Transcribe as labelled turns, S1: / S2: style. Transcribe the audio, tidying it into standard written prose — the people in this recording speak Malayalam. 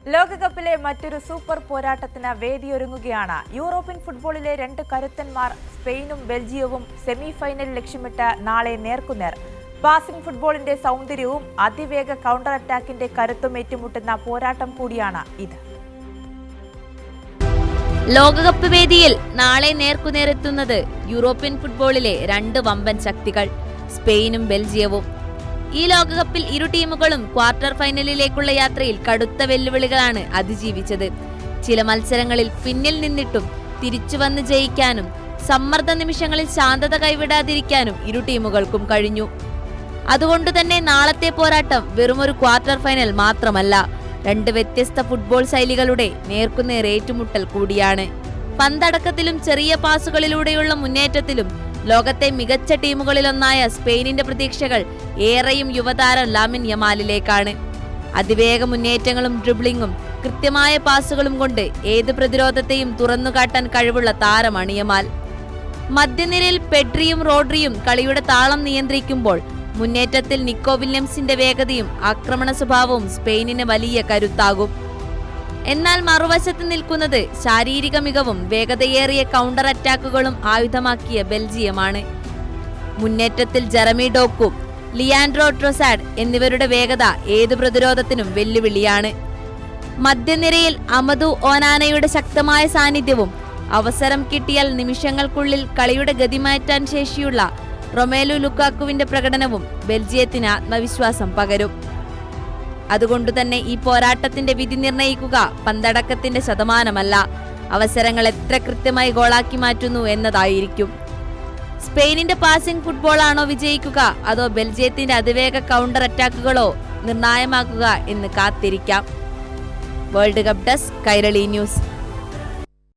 S1: ലോകകപ്പിലെ മറ്റൊരു സൂപ്പർ പോരാട്ടത്തിന് വേദിയൊരുങ്ങുകയാണ്. യൂറോപ്യൻ ഫുട്ബോളിലെ രണ്ട് കരുത്തന്മാർ സ്പെയിനും ബെൽജിയവും സെമി ഫൈനൽ ലക്ഷ്യമിട്ട് നാളെ നേർക്കുനേർ. പാസിംഗ് ഫുട്ബോളിന്റെ സൗന്ദര്യവും അതിവേഗ കൗണ്ടർ അറ്റാക്കിന്റെ കരുത്തും ഏറ്റുമുട്ടുന്ന പോരാട്ടം കൂടിയാണ് ഇത്.
S2: ലോകകപ്പ് വേദിയിൽ നാളെ നേർക്കുനേരെത്തുന്നത് യൂറോപ്യൻ ഫുട്ബോളിലെ രണ്ട് വമ്പൻ ശക്തികൾ സ്പെയിനും ബെൽജിയവും. ഈ ലോകകപ്പിൽ ഇരു ടീമുകളും ക്വാർട്ടർ ഫൈനലിലേക്കുള്ള യാത്രയിൽ കടുത്ത വെല്ലുവിളികളാണ് അതിജീവിച്ചത്. ചില മത്സരങ്ങളിൽ പിന്നിൽ നിന്നിട്ടും തിരിച്ചു വന്ന് ജയിക്കാനും സമ്മർദ്ദ നിമിഷങ്ങളിൽ ശാന്തത കൈവിടാതിരിക്കാനും ഇരു ടീമുകൾക്കും കഴിഞ്ഞു. അതുകൊണ്ടുതന്നെ നാളത്തെ പോരാട്ടം വെറുമൊരു ക്വാർട്ടർ ഫൈനൽ മാത്രമല്ല, രണ്ട് വ്യത്യസ്ത ഫുട്ബോൾ ശൈലികളുടെ നേർക്കുനേർ ഏറ്റുമുട്ടൽ കൂടിയാണ്. പന്തടക്കത്തിലും ചെറിയ പാസുകളിലൂടെയുള്ള മുന്നേറ്റത്തിലും ലോകത്തെ മികച്ച ടീമുകളിലൊന്നായ സ്പെയിനിന്റെ പ്രതീക്ഷകൾ ഏറെയും യുവതാരം ലാമിൻ യമാലിലേക്കാണ്. അതിവേഗ മുന്നേറ്റങ്ങളും ഡ്രിബ്ലിംഗും കൃത്യമായ പാസുകളും കൊണ്ട് ഏത് പ്രതിരോധത്തെയും തുറന്നുകാട്ടാൻ കഴിവുള്ള താരമാണ് യമാൽ. മധ്യനിരയിൽ പെഡ്രിയും റോഡ്രിയും കളിയുടെ താളം നിയന്ത്രിക്കുമ്പോൾ മുന്നേറ്റത്തിൽ നിക്കോ വില്യംസിന്റെ വേഗതയും ആക്രമണ സ്വഭാവവും സ്പെയിനിന് വലിയ കരുത്താകും. എന്നാൽ മറുവശത്ത് നിൽക്കുന്നത് ശാരീരിക മികവും വേഗതയേറിയ കൗണ്ടർ അറ്റാക്കുകളും ആയുധമാക്കിയ ബെൽജിയമാണ്. മുന്നേറ്റത്തിൽ ജെറമി ഡോക്കു, ലിയാൻഡ്രോ ട്രൊസാഡ് എന്നിവരുടെ വേഗത ഏത് പ്രതിരോധത്തിനും വെല്ലുവിളിയാണ്. മധ്യനിരയിൽ അമദു ഓനാനയുടെ ശക്തമായ സാന്നിധ്യവും അവസരം കിട്ടിയാൽ നിമിഷങ്ങൾക്കുള്ളിൽ കളിയുടെ ഗതി മാറ്റാൻ ശേഷിയുള്ള റൊമേലു ലുക്കാക്കുവിന്റെ പ്രകടനവും ബെൽജിയത്തിന് ആത്മവിശ്വാസം പകരും. അതുകൊണ്ടുതന്നെ ഈ പോരാട്ടത്തിന്റെ വിധി നിർണയിക്കുക പന്തടക്കത്തിന്റെ ശതമാനമല്ല, അവസരങ്ങൾ എത്ര കൃത്യമായി ഗോളാക്കി മാറ്റുന്നു എന്നതായിരിക്കും. സ്പെയിനിന്റെ പാസിംഗ് ഫുട്ബോളാണോ വിജയിക്കുക, അതോ ബെൽജിയത്തിന്റെ അതിവേഗ കൗണ്ടർ അറ്റാക്കുകളോ നിർണായമാക്കുക എന്ന് കാത്തിരിക്കാം. World cup desk, Kairali news.